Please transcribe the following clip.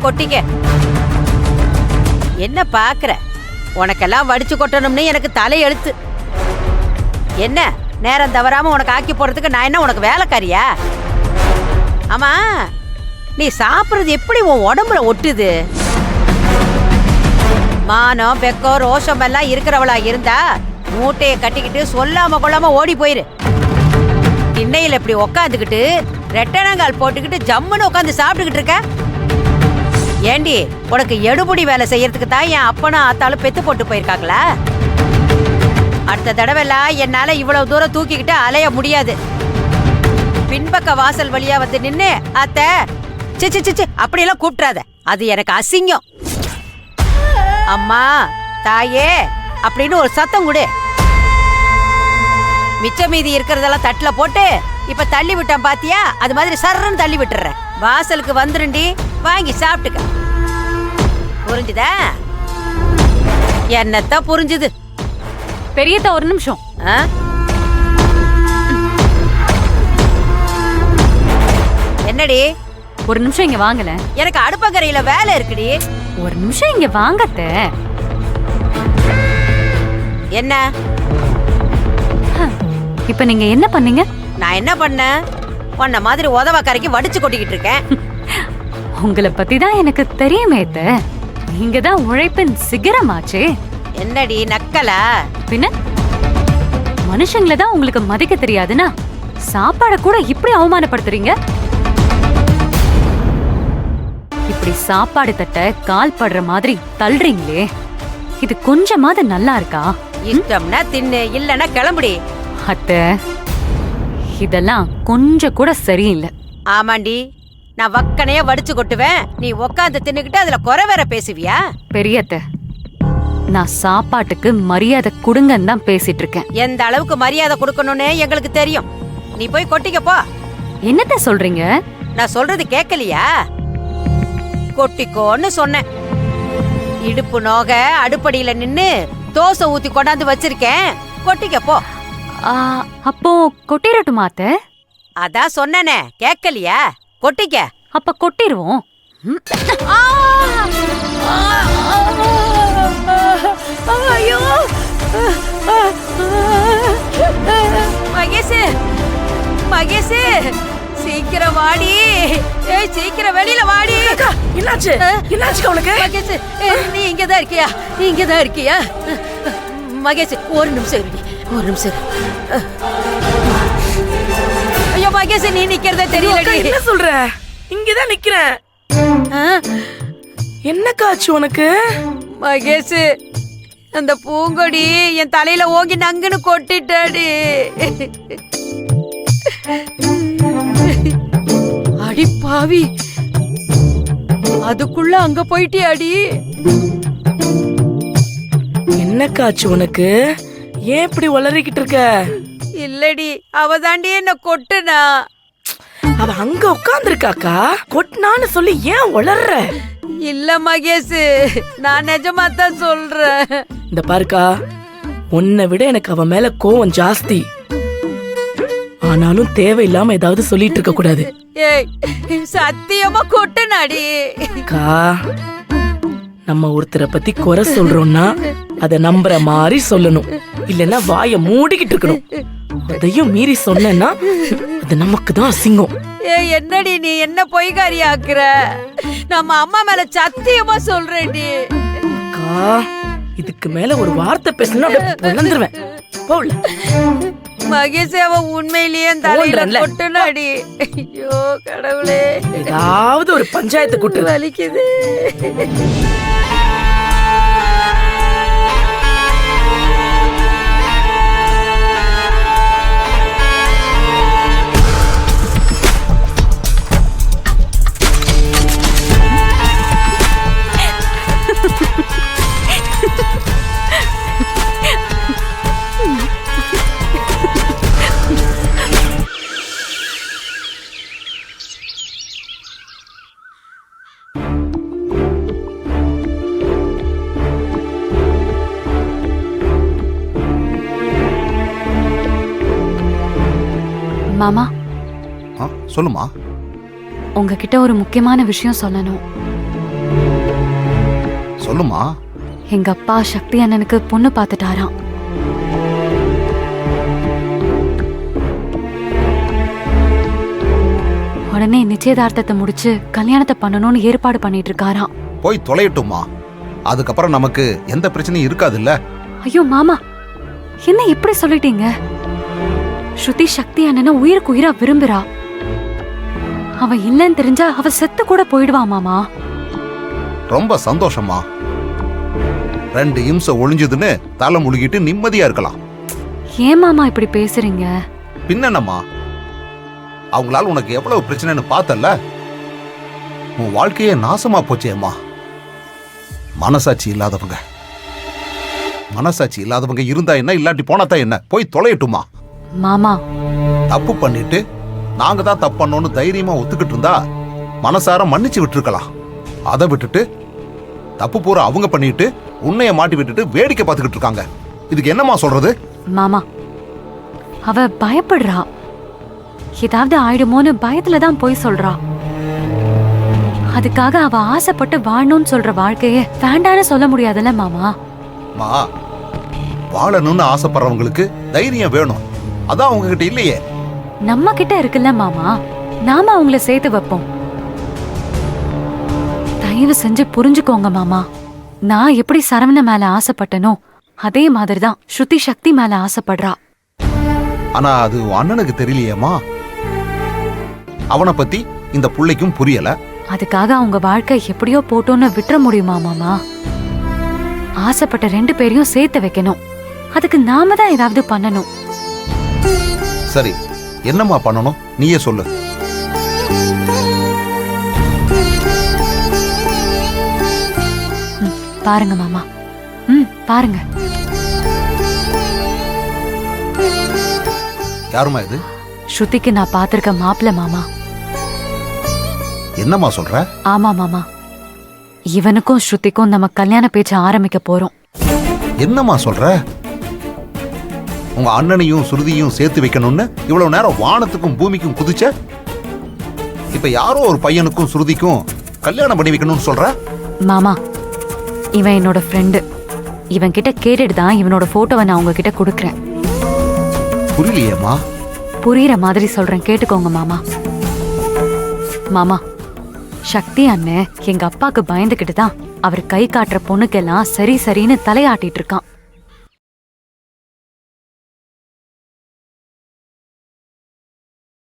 கொட்டிக்க. என்ன பாக்குற? உனக்கெல்லாம் வடிச்சு கொட்டணும்னு எனக்கு தலையெழுத்து. என்ன நேரம் தவறாம உனக்கு ஆக்கி போடுறதுக்கு நான் என்ன உனக்கு வேலைக்காரியா? ஆமா, நீ சாப்பிடுறது எப்படி உன் உடம்புல ஒட்டுது? மானம் பெக்கம் ரோஷம் எல்லாம் இருக்கிறவளா இருந்தா மூட்டையை கட்டிக்கிட்டு சொல்லாம கொள்ளாம ஓடி போயிரு. திண்ணையில இப்படி உக்காந்துக்கிட்டு ரெட்டனங்கால் போட்டுக்கிட்டு ஜம்முன்னு உட்காந்து சாப்பிட்டுக்கிட்டு இருக்க. ஏண்டி, உனக்கு எடுபுடி வேலை செய்யறதுக்கு தான் என் அப்பனும் ஆத்தாலும் பெத்து போட்டு போயிருக்காங்களா? அடுத்த தடவைலாம் என்னால இவ்வளவு தூரம் தூக்கிக்கிட்டு அலைய முடியாது. பின்பக்க வாசல் வழியா வந்து நின்னு அத்தை சிச்சி சிச்சி அப்படியெல்லாம் கூப்பிட்றாத, அது எனக்கு அசிங்கம். அம்மா தாயே அப்படின்னு ஒரு சத்தம் கொடு. மிச்ச மீதி இருக்கிறதெல்லாம் தட்டுல போட்டு இப்ப தள்ளி விட்டான் பாத்தியா, அது மாதிரி சர்றன்னு தள்ளி விட்டுறேன். வாசலுக்கு வந்துருண்டி, வாங்கி சாப்பிட்டுக்க. புரிஞ்சுதா? என்னத்தான் புரிஞ்சுது? பெரியதா ஒரு நிமிஷம். என்னடி? ஒரு நிமிஷம் இங்க வாங்கல. எனக்கு அடுப்பங்கரையில வேலை இருக்குடி. ஒரு நிமிஷம் இங்க வாங்கத்த. என்ன? இப்ப நீங்க என்ன பண்ணீங்க? நான் என்ன பண்ணேன்? உன்ன மாதிரி உதவக்கரைக்கு வடிச்சு கொட்டிக்கிட்டு இருக்கேன். உங்களை பத்தி தான் எனக்கு தெரியுமே. நீங்க தான் உழைப்பின் சிகரமாச்சே. என்னடி நக்கலா? பின்ன மனுஷங்களை தான் உங்களுக்கு மதிக்க தெரியாதுன்னா சாப்பாட கூட இப்படி அவமானப்படுத்துறீங்க. இப்படி சாப்பாடு தட்ட கால் படுற மாதிரி தள்ளுறீங்களே, இது கொஞ்சமாவது நல்லா இருக்கா? இஷ்டம்னா தின்னு, இல்லன்னா கிளம்புடி. அத்தை, இதெல்லாம் கொஞ்சம் கூட சரியில்லை. ஆமாண்டி, நான் வக்கனையா வடிச்சு கொட்டுவேன், நீ உக்காந்து தின்னுக்கிட்டு அதுல குறை வேற பேசுவியா? பெரியத்த, நான் சாப்பாட்டுக்கு மரியாதை கொடுங்கன்னு தான் பேசிட்டு இருக்கேன். எந்த அளவுக்கு மரியாதை கொடுக்கணும்னு எங்களுக்கு தெரியும். நீ போய் கொட்டிக்க போ. என்னத்த சொல்றீங்க? நான் சொல்றது கேட்கலையா? கொட்டிக்கோன்னு சொன்னேன். இடுப்பு நோக அடுப்படியில நின்னு தோசை ஊத்தி கொண்டாந்து வச்சிருக்கேன், கொட்டிக்க போ. அப்போ கொட்டிரட்டுமா அத்தை? அதான் சொன்னனே, கேட்கலையா? கொட்டிக்க. அப்ப கொட்டிருவோம். ஐயோ மகேஷ், மகேஷ் சீக்கிரம் வாடி. ஏய் சீக்கிரம் வெளியில வாடி. என்னாச்சு? என்னாச்சு உனக்கு? மகேஷ், நீ இங்கதான் இருக்கியா? நீ இங்கதான் இருக்கியா? மகேஷ் ஒரு நிமிஷம் இருடி, ஒரு நிமிஷம். ஐயோ மகேஷ், நீ நிக்கிறதே தெரியல. என்ன சொல்ற? இங்கதான் நிக்கிறேன். என்ன காச்சு உனக்கு? மகேஷ், அந்த பூங்கொடி என் தலையில ஓங்கி நங்குன்னு கொட்டிட்டாடி. அடி பாவி, அதுக்குள்ள அங்க போயிட்டியாடி? என்ன காச்சு உனக்கு? ஏன் இப்படி வளரிக்கிட்டு இருக்க? இல்லடி, அவதாண்டி என்ன கொட்டுனா. அவ அங்க உட்கார்ந்துருக்காக்கா. கொட்டினான்னு சொல்லி ஏன் வளர்ற? இல்ல மகேஷ், நான் நிஜமா தான் சொல்றேன். இந்த பாருக்கா, உன்னை விட எனக்கு அவ மேல கோவம் ஜாஸ்தி. ஆனாலும் தேவையில்லாம ஏதாவது சொல்லிட்டு இருக்க கூடாது. ஏய் சத்தியமா கொட்டுனாடி. அக்கா, நம்ம ஒருத்தரை பத்தி குறை சொல்றோம்னா அத நம்புற மாதிரி சொல்லணும், இல்லன்னா வாய மூடிக்கிட்டு இருக்கணும். அதையும் மீறி சொன்னா அது நமக்கு தான் அசிங்கம். ஏய் என்னடி நீ என்ன பொய்காரி ஆக்குற? நம்ம அம்மா மேல சத்தியமா சொல்றேன்டி. அக்கா, இதுக்கு மேல ஒரு வார்த்தை பேசினா பொழந்துருவேன். போல மகேஷ், அவன் உண்மையிலேயே தலையில கொட்டுனாடி. ஐயோ கடவுளே, ஏதாவது ஒரு பஞ்சாயத்து கூட்டு. வலிக்குது. மாமா, சொல்லுமா. உங்ககிட்ட ஒரு முக்கியமான விஷயம் சொல்லணும். சொல்லுமா. எங்க அப்பா சக்தி அண்ணனுக்கு பொண்ணு பார்த்துட்டாராம். உடனே நிச்சயதார்த்தத்தை முடிச்சு கல்யாணத்தை பண்ணணும்னு ஏற்பாடு பண்ணிட்டு இருக்காராம். போய் தொலையட்டுமா, அதுக்கப்புறம் நமக்கு எந்த பிரச்சனையும் இருக்காதுல்ல. ஐயோ மாமா, என்ன இப்படி சொல்லிட்டீங்க? ஸ்ருதி சக்தி அண்ணனை உயிருக்கு உயிரா விரும்புறா. அவ இல்லன்னு தெரிஞ்சா அவ செத்து கூட போயிடுவா மாமா. ரொம்ப சந்தோஷமா. 2 இம்சம் ஒளிஞ்சதுன்னு தலை முழுகிட்டு நிம்மதியா இருக்கலாம். ஏன் மாமா இப்படி பேசுறீங்க? பின்னம்மா, அவங்களால உனக்கு எவ்வளவு பிரச்சனைன்னு பார்த்தல்ல. உன் வாழ்க்கையே நாசமா போச்சேம்மா. மனசாட்சி இல்லாதவங்க இருந்தா என்ன, இல்லாட்டி போனாதான் என்ன. போய் தொலையட்டுமா. மாமா, தப்பு பண்ணிட்டு நாங்க தான் தப்பு பண்ணோன்னு தைரியமா ஒத்துக்கிட்டு இருந்தா மனசார மன்னிச்சு விட்டுருக்கலாம். அதை விட்டுட்டு தப்பு பூரா அவங்க பண்ணிட்டு உன்னைய மாட்டி விட்டுட்டு வேடிக்கை பார்த்துக்கிட்டு இருக்காங்க. இதுக்கு என்னமா சொல்றது? மாமா, அவ பயப்படுறா. ஏதாவது ஆயிடுமோன்னு பயத்துல தான் போய் சொல்றா. அதுக்காக அவ ஆசைப்பட்டு வாழணும்னு சொல்ற வாழ்க்கைய வேண்டான்னு சொல்ல முடியாதுல்ல மாமா. மா, வாழணும்னு ஆசைப்படுறவங்களுக்கு தைரியம் வேணும். அதான் உங்ககிட்ட இல்லையே. நம்ம கிட்ட இருக்குல்ல மாமா, நாம அவங்கள சேர்த்து வைப்போம். தயவு செஞ்சு புரிஞ்சுக்கோங்க மாமா. நான் எப்படி சரவண மேல ஆசைப்பட்டனோ அதே மாதிரிதான் ஸ்ருதி சக்தி மேல ஆசைப்படுறா. ஆனா அது உன் அண்ணனுக்கு தெரியலையேம்மா. அவனை பத்தி இந்த புள்ளைக்கும் புரியல. அதுக்காக அவங்க வாழ்க்கை எப்படியோ போட்டோன்னு விட்டுற முடியுமா மாமா? ஆசைப்பட்ட 2 பேரையும் சேர்த்து வைக்கணும். அதுக்கு நாம தான் ஏதாவது பண்ணணும். சரி, என்னம்மா பண்ணணும் நீயே சொல்லு. பாருங்க மாமா, பாருங்க. யாருமா இது? ஸ்ருதிக்கு நான் பாத்திருக்க மாப்பிள்ள மாமா. என்னம்மா சொல்ற? ஆமா மாமா, இவனுக்கும் ஸ்ருதிக்கும் நம்ம கல்யாண பேச்ச ஆரம்பிக்க போறோம். என்னம்மா சொல்ற? உங்க அண்ணனையும் சுருதியும் சேர்த்து வைக்கணும்னு இவ்வளவு நேரம் வானத்துக்கும் பூமிக்கும் குதிச்ச, இப்ப யாரோ ஒரு பையனுக்கும் சுருதிக்கும் கல்யாணம் பண்ணி வைக்கணும்னு சொல்ற? மாமா, இவன் என்னோட ஃப்ரெண்டு. இவன் கிட்ட கேட்டுட்டு தான் இவனோட போட்டோவை நான் உங்ககிட்ட கொடுக்கறேன். புரியலையேம்மா. புரியுற மாதிரி சொல்றேன், கேட்டுக்கோங்க மாமா. மாமா, சக்தி அண்ணன் எங்க அப்பாக்கு பயந்துகிட்டு தான் அவர் கை காட்டுற பொண்ணுக்கெல்லாம் சரி சரின்னு தலையாட்டிட்டு இருக்கான்.